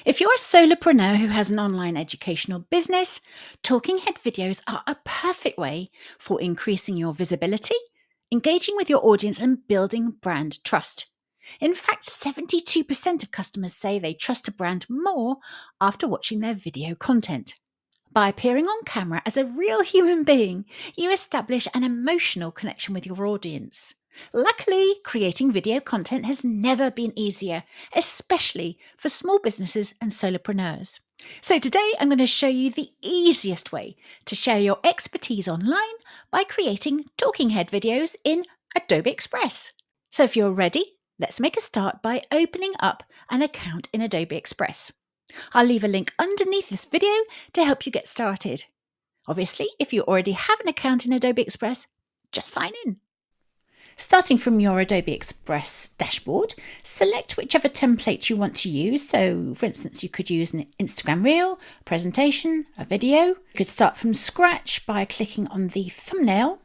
If you're a solopreneur who has an online educational business, talking head videos are a perfect way for increasing your visibility, engaging with your audience, and building brand trust. In fact, 72% of customers say they trust a brand more after watching their video content. By appearing on camera as a real human being, you establish an emotional connection with your audience. Luckily, creating video content has never been easier, especially for small businesses and solopreneurs. So today I'm going to show you the easiest way to share your expertise online by creating talking head videos in Adobe Express. So if you're ready, let's make a start by opening up an account in Adobe Express. I'll leave a link underneath this video to help you get started. Obviously, if you already have an account in Adobe Express, just sign in. Starting from your Adobe Express dashboard, select whichever template you want to use. So, for instance, you could use an Instagram reel, a presentation, a video. You could start from scratch by clicking on the thumbnail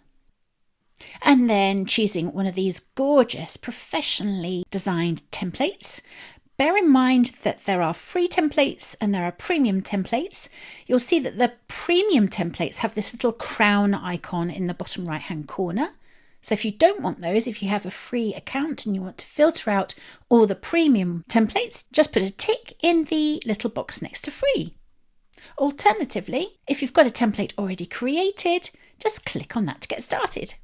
and then choosing one of these gorgeous, professionally designed templates. Bear in mind that there are free templates and there are premium templates. You'll see that the premium templates have this little crown icon in the bottom right-hand corner. So if you don't want those, if you have a free account and you want to filter out all the premium templates, just put a tick in the little box next to free. Alternatively, if you've got a template already created, just click on that to get started.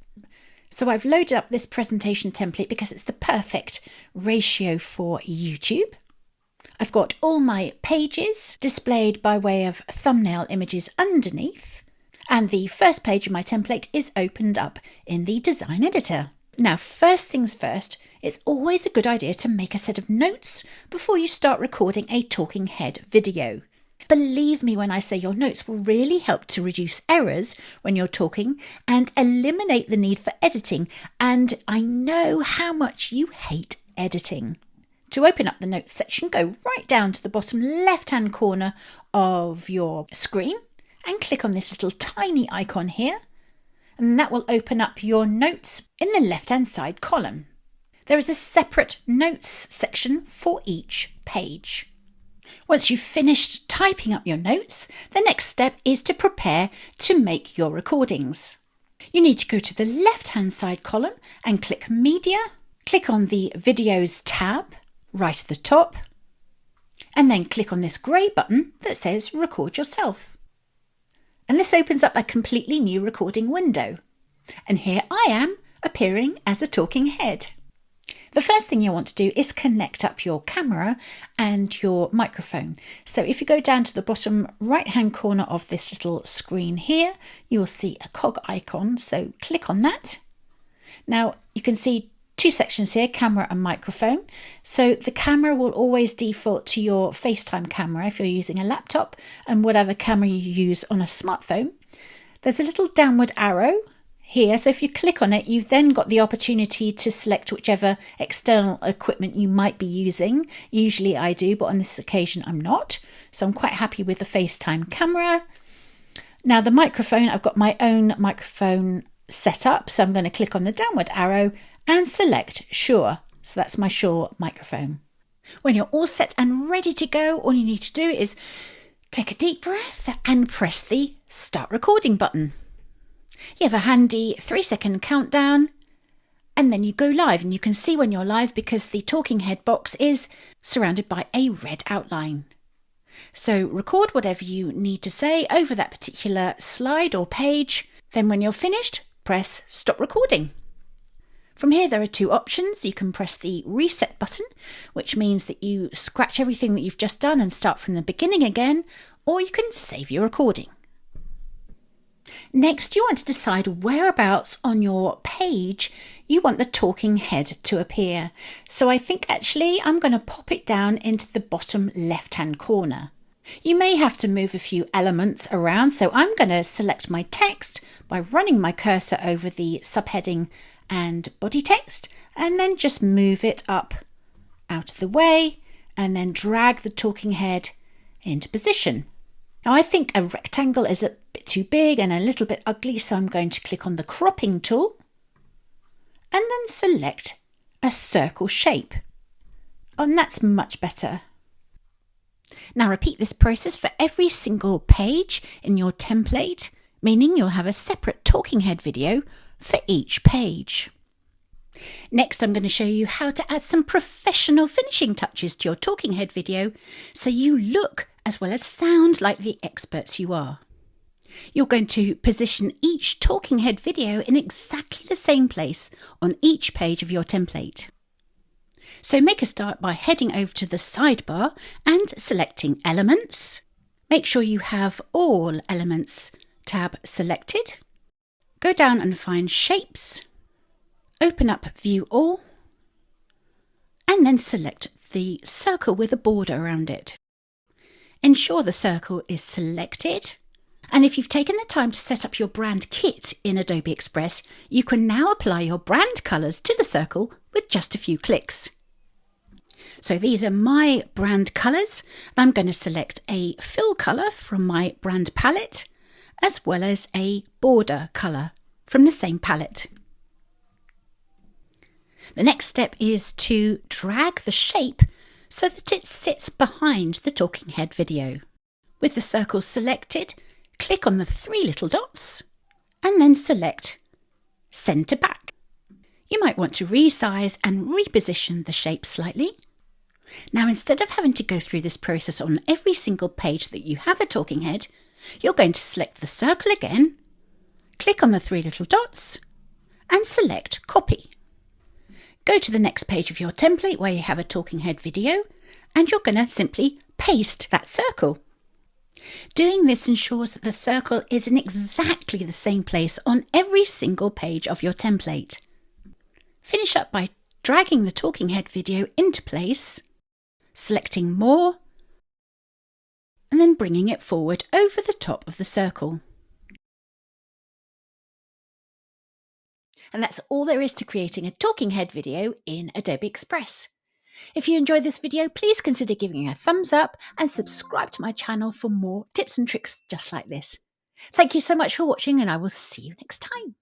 So I've loaded up this presentation template because it's the perfect ratio for YouTube. I've got all my pages displayed by way of thumbnail images underneath. And the first page of my template is opened up in the design editor. Now, first things first, it's always a good idea to make a set of notes before you start recording a talking head video. Believe me when I say your notes will really help to reduce errors when you're talking and eliminate the need for editing. And I know how much you hate editing. To open up the notes section, go right down to the bottom left-hand corner of your screen and click on this little tiny icon here. And that will open up your notes in the left-hand side column. There is a separate notes section for each page. Once you've finished typing up your notes, the next step is to prepare to make your recordings. You need to go to the left-hand side column and click Media, click on the Videos tab right at the top, and then click on this grey button that says Record Yourself. And this opens up a completely new recording window. And here I am appearing as a talking head. The first thing you want to do is connect up your camera and your microphone. So if you go down to the bottom right-hand corner of this little screen here, you will see a cog icon. So click on that. Now you can see two sections here, camera and microphone. So the camera will always default to your FaceTime camera if you're using a laptop, and whatever camera you use on a smartphone. There's a little downward arrow here, so if you click on it, you've then got the opportunity to select whichever external equipment you might be using. Usually I do, but on this occasion I'm not. So I'm quite happy with the FaceTime camera. Now the microphone, I've got my own microphone set up, so I'm going to click on the downward arrow and select Shure. So that's my Shure microphone. When you're all set and ready to go, all you need to do is take a deep breath and press the Start Recording button. You have a handy 3-second countdown and then you go live, and you can see when you're live because the talking head box is surrounded by a red outline. So record whatever you need to say over that particular slide or page. Then when you're finished, press Stop Recording. From here there are two options. You can press the reset button, which means that you scratch everything that you've just done and start from the beginning again, or you can save your recording. Next, you want to decide whereabouts on your page you want the talking head to appear. So I think actually I'm going to pop it down into the bottom left-hand corner. You may have to move a few elements around, so I'm going to select my text by running my cursor over the subheading and body text, and then just move it up out of the way and then drag the talking head into position. Now I think a rectangle is a bit too big and a little bit ugly, so I'm going to click on the cropping tool and then select a circle shape. And that's much better. Now repeat this process for every single page in your template, meaning you'll have a separate talking head video for each page. Next, I'm going to show you how to add some professional finishing touches to your talking head video so you look as well as sound like the experts you are. You're going to position each talking head video in exactly the same place on each page of your template. So make a start by heading over to the sidebar and selecting Elements. Make sure you have All Elements tab selected. Go down and find Shapes. Open up View All. And then select the circle with a border around it. Ensure the circle is selected. And if you've taken the time to set up your brand kit in Adobe Express, you can now apply your brand colours to the circle with just a few clicks. So these are my brand colours. I'm going to select a fill colour from my brand palette, as well as a border colour from the same palette. The next step is to drag the shape so that it sits behind the talking head video. With the circle selected, click on the three little dots and then select Send to Back. You might want to resize and reposition the shape slightly. Now, instead of having to go through this process on every single page that you have a talking head, you're going to select the circle again, click on the three little dots and select Copy. Go to the next page of your template where you have a talking head video and you're going to simply paste that circle. Doing this ensures that the circle is in exactly the same place on every single page of your template. Finish up by dragging the talking head video into place, selecting More, and then bringing it forward over the top of the circle. And that's all there is to creating a talking head video in Adobe Express. If you enjoyed this video, please consider giving it a thumbs up and subscribe to my channel for more tips and tricks just like this. Thank you so much for watching, and I will see you next time.